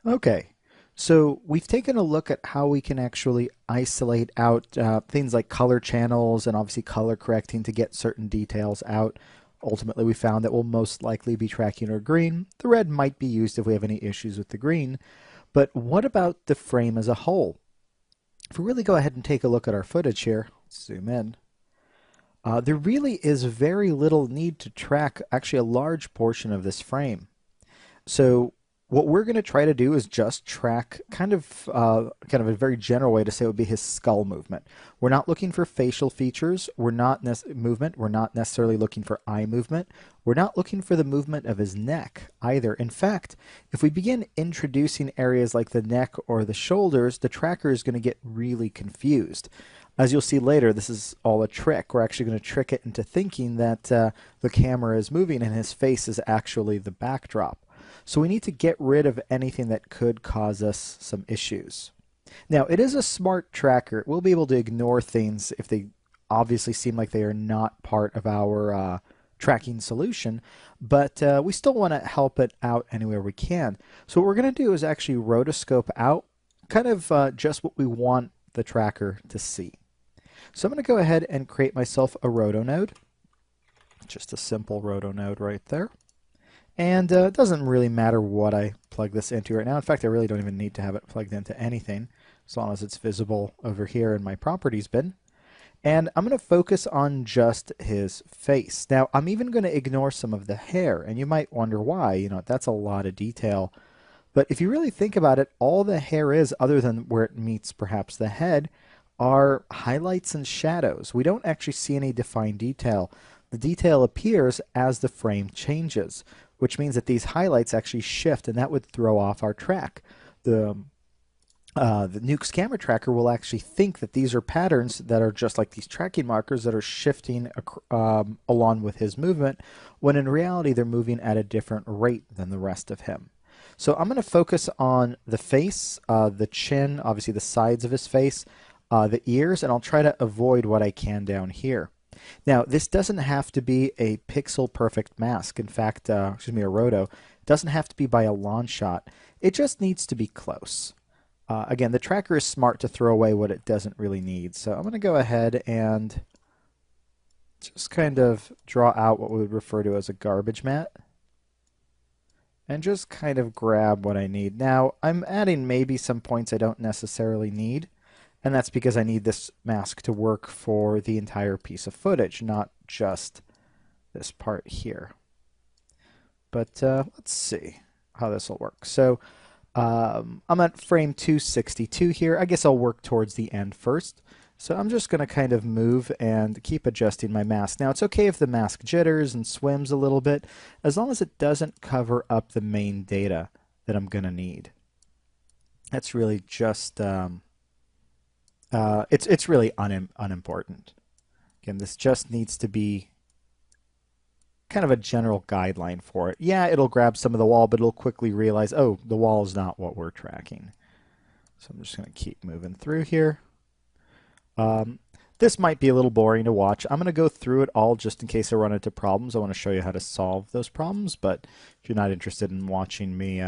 Okay, so we've taken a look at how we can actually isolate out things like color channels and obviously color correcting to get certain details out. Ultimately, we found that we'll most likely be tracking our green. The red might be used if we have any issues with the green. But what about the frame as a whole? If we really go ahead and take a look at our footage here, zoom in, there really is very little need to track actually a large portion of this frame. So what we're going to try to do is just track kind of a very general way to say it would be his skull movement. We're not looking for facial features. We're not movement. We're not necessarily looking for eye movement. We're not looking for the movement of his neck either. In fact, if we begin introducing areas like the neck or the shoulders, the tracker is going to get really confused. As you'll see later, this is all a trick. We're actually going to trick it into thinking that the camera is moving and his face is actually the backdrop. So we need to get rid of anything that could cause us some issues. Now, it is a smart tracker. We'll be able to ignore things if they obviously seem like they are not part of our tracking solution, but we still want to help it out anywhere we can. So what we're going to do is actually rotoscope out kind of just what we want the tracker to see. So I'm going to go ahead and create myself a roto node. Just a simple roto node right there. And it doesn't really matter what I plug this into right now. In fact, I really don't even need to have it plugged into anything, as long as it's visible over here in my properties bin. And I'm going to focus on just his face. Now, I'm even going to ignore some of the hair, and you might wonder why. That's a lot of detail. But if you really think about it, all the hair is, other than where it meets perhaps the head, are highlights and shadows. We don't actually see any defined detail. The detail appears as the frame changes, which means that these highlights actually shift, and that would throw off our track. The Nuke's camera tracker will actually think that these are patterns that are just like these tracking markers that are shifting along with his movement, when in reality they're moving at a different rate than the rest of him. So I'm going to focus on the face, the chin, obviously the sides of his face, the ears, and I'll try to avoid what I can down here. Now, this doesn't have to be a pixel perfect mask. In fact, a roto. It doesn't have to be by a long shot. It just needs to be close. Again, the tracker is smart to throw away what it doesn't really need. So I'm going to go ahead and just kind of draw out what we would refer to as a garbage mat. And just kind of grab what I need. Now, I'm adding maybe some points I don't necessarily need. And that's because I need this mask to work for the entire piece of footage, not just this part here. But let's see how this will work. So I'm at frame 262 here. I guess I'll work towards the end first. So I'm just going to kind of move and keep adjusting my mask. Now, it's okay if the mask jitters and swims a little bit, as long as it doesn't cover up the main data that I'm going to need. That's really just... it's really unimportant. Again, this just needs to be kind of a general guideline for it. Yeah, it'll grab some of the wall, but it'll quickly realize, oh, the wall is not what we're tracking. So I'm just going to keep moving through here. This might be a little boring to watch. I'm going to go through it all just in case I run into problems. I want to show you how to solve those problems, but if you're not interested in watching me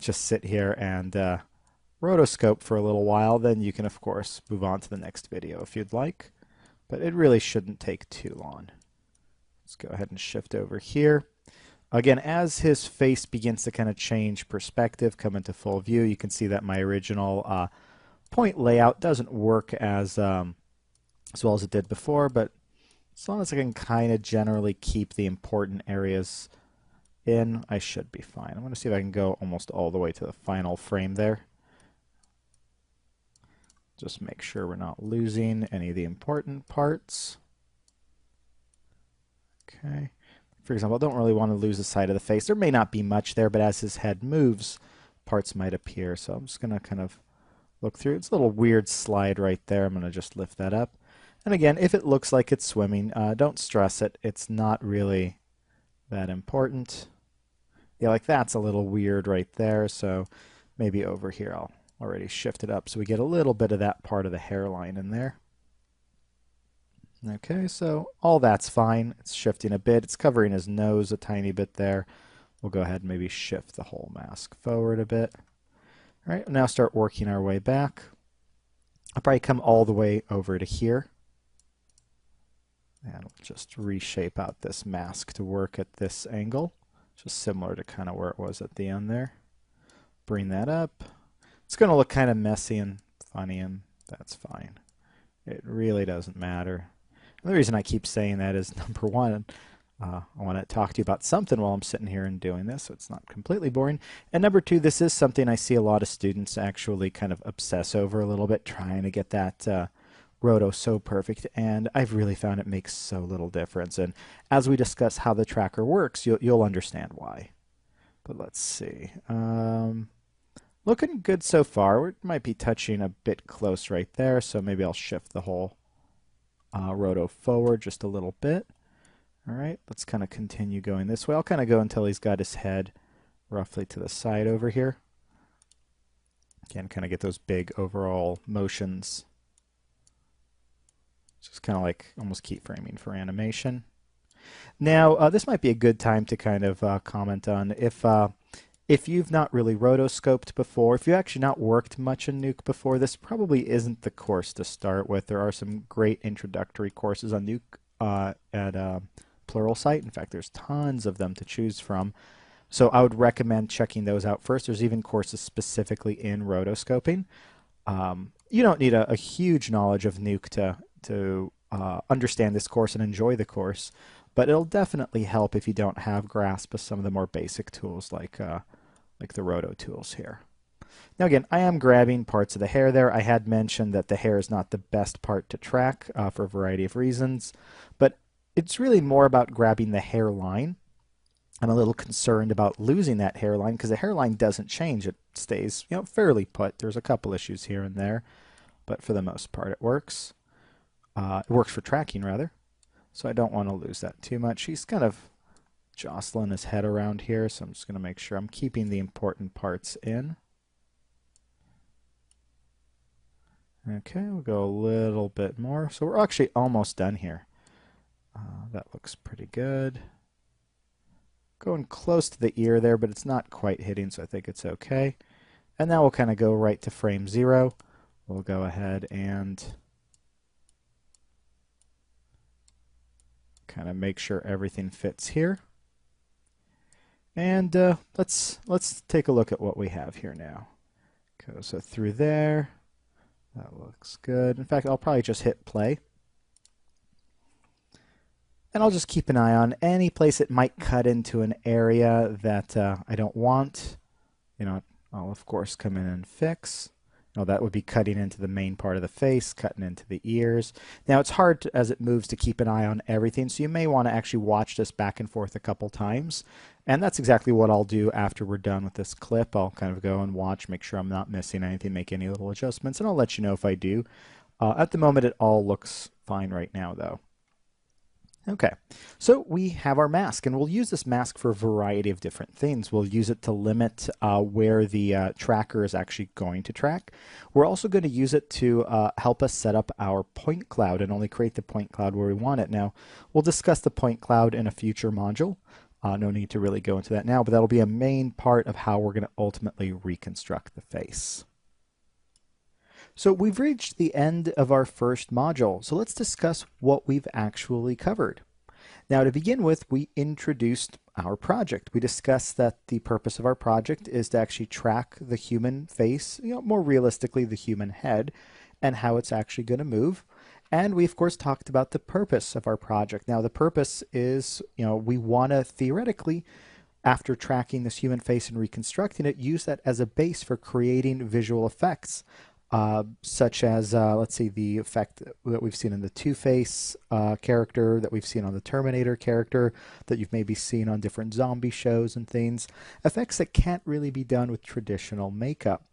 just sit here and rotoscope for a little while, then you can of course move on to the next video if you'd like, but it really shouldn't take too long. Let's go ahead and shift over here. Again, as his face begins to kind of change perspective, come into full view, you can see that my original point layout doesn't work as well as it did before, but as long as I can kind of generally keep the important areas in, I should be fine. I'm going to see if I can go almost all the way to the final frame there. Just make sure we're not losing any of the important parts. Okay. For example, I don't really want to lose the side of the face. There may not be much there, but as his head moves, parts might appear. So I'm just going to kind of look through. It's a little weird slide right there. I'm going to just lift that up. And again, if it looks like it's swimming, don't stress it. It's not really that important. Yeah, like that's a little weird right there. So maybe over here I'll already shift it up so we get a little bit of that part of the hairline in there. Okay, so all that's fine. It's shifting a bit. It's covering his nose a tiny bit there. We'll go ahead and maybe shift the whole mask forward a bit. All right, now start working our way back. I'll probably come all the way over to here. And we'll just reshape out this mask to work at this angle, just similar to kind of where it was at the end there. Bring that up. It's going to look kind of messy and funny, and that's fine. It really doesn't matter. And the reason I keep saying that is, number one, I want to talk to you about something while I'm sitting here and doing this, so it's not completely boring. And number two, this is something I see a lot of students actually kind of obsess over a little bit, trying to get that roto so perfect, and I've really found it makes so little difference. And as we discuss how the tracker works, you'll understand why. But let's see. Looking good so far. We might be touching a bit close right there, so maybe I'll shift the whole roto forward just a little bit. All right, let's kind of continue going this way. I'll kind of go until he's got his head roughly to the side over here. Again, kind of get those big overall motions. Just kind of like almost keyframing for animation. Now, this might be a good time to kind of comment on if you've not really rotoscoped before, if you've actually not worked much in Nuke before, this probably isn't the course to start with. There are some great introductory courses on Nuke at Pluralsight. In fact, there's tons of them to choose from. So I would recommend checking those out first. There's even courses specifically in rotoscoping. You don't need a huge knowledge of Nuke to understand this course and enjoy the course, but it'll definitely help if you don't have grasp of some of the more basic tools like the roto tools here. Now again, I am grabbing parts of the hair there. I had mentioned that the hair is not the best part to track for a variety of reasons, but it's really more about grabbing the hairline. I'm a little concerned about losing that hairline because the hairline doesn't change. It stays, fairly put. There's a couple issues here and there, but for the most part it works. It works for tracking, rather. So I don't want to lose that too much. He's kind of jostling his head around here, so I'm just going to make sure I'm keeping the important parts in. Okay, we'll go a little bit more. So we're actually almost done here. That looks pretty good. Going close to the ear there, but it's not quite hitting, so I think it's okay. And now we'll kind of go right to frame 0. We'll go ahead and kind of make sure everything fits here. And let's take a look at what we have here now. Okay, so through there, that looks good. In fact, I'll probably just hit play. And I'll just keep an eye on any place it might cut into an area that I don't want. I'll of course come in and fix. That would be cutting into the main part of the face, cutting into the ears. Now it's hard as it moves to keep an eye on everything, so you may want to actually watch this back and forth a couple times. And that's exactly what I'll do after we're done with this clip. I'll kind of go and watch, make sure I'm not missing anything, make any little adjustments, and I'll let you know if I do. At the moment it all looks fine right now though. Okay, so we have our mask, and we'll use this mask for a variety of different things. We'll use it to limit where the tracker is actually going to track. We're also going to use it to help us set up our point cloud and only create the point cloud where we want it. Now, we'll discuss the point cloud in a future module. No need to really go into that now, but that'll be a main part of how we're going to ultimately reconstruct the face. So we've reached the end of our first module, so let's discuss what we've actually covered. Now to begin with, we introduced our project. We discussed that the purpose of our project is to actually track the human face, more realistically the human head, and how it's actually going to move. And we of course talked about the purpose of our project. Now the purpose is, we want to theoretically, after tracking this human face and reconstructing it, use that as a base for creating visual effects. Such as, let's see, the effect that we've seen in the Two-Face character, that we've seen on the Terminator character, that you've maybe seen on different zombie shows and things. Effects that can't really be done with traditional makeup.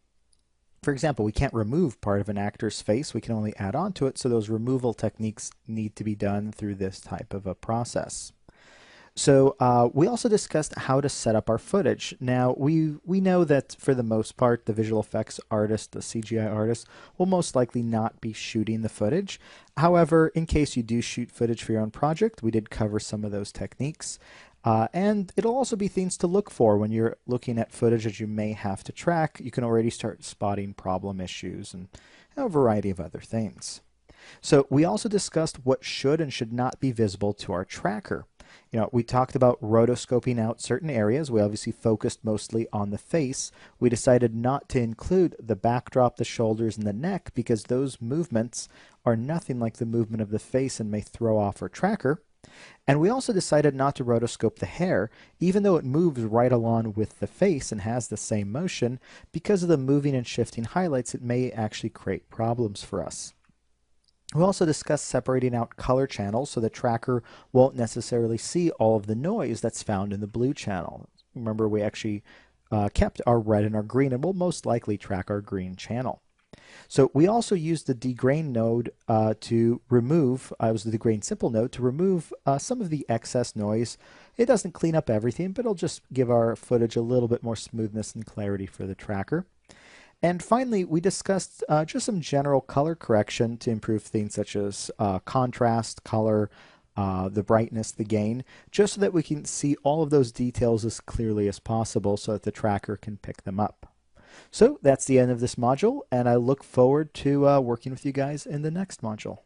For example, we can't remove part of an actor's face, we can only add on to it, so those removal techniques need to be done through this type of a process. So we also discussed how to set up our footage. Now, we know that for the most part, the visual effects artist, the CGI artist, will most likely not be shooting the footage. However, in case you do shoot footage for your own project, we did cover some of those techniques. And it'll also be things to look for when you're looking at footage that you may have to track. You can already start spotting problem issues and a variety of other things. So we also discussed what should and should not be visible to our tracker. We talked about rotoscoping out certain areas. We obviously focused mostly on the face. We decided not to include the backdrop, the shoulders, and the neck because those movements are nothing like the movement of the face and may throw off our tracker. And we also decided not to rotoscope the hair, even though it moves right along with the face and has the same motion. Because of the moving and shifting highlights, it may actually create problems for us. We also discussed separating out color channels so the tracker won't necessarily see all of the noise that's found in the blue channel. Remember, we actually kept our red and our green, and we'll most likely track our green channel. So we also used the degrain node to remove, it was the degrain simple node, to remove some of the excess noise. It doesn't clean up everything, but it'll just give our footage a little bit more smoothness and clarity for the tracker. And finally, we discussed just some general color correction to improve things such as contrast, color, the brightness, the gain, just so that we can see all of those details as clearly as possible so that the tracker can pick them up. So that's the end of this module, and I look forward to working with you guys in the next module.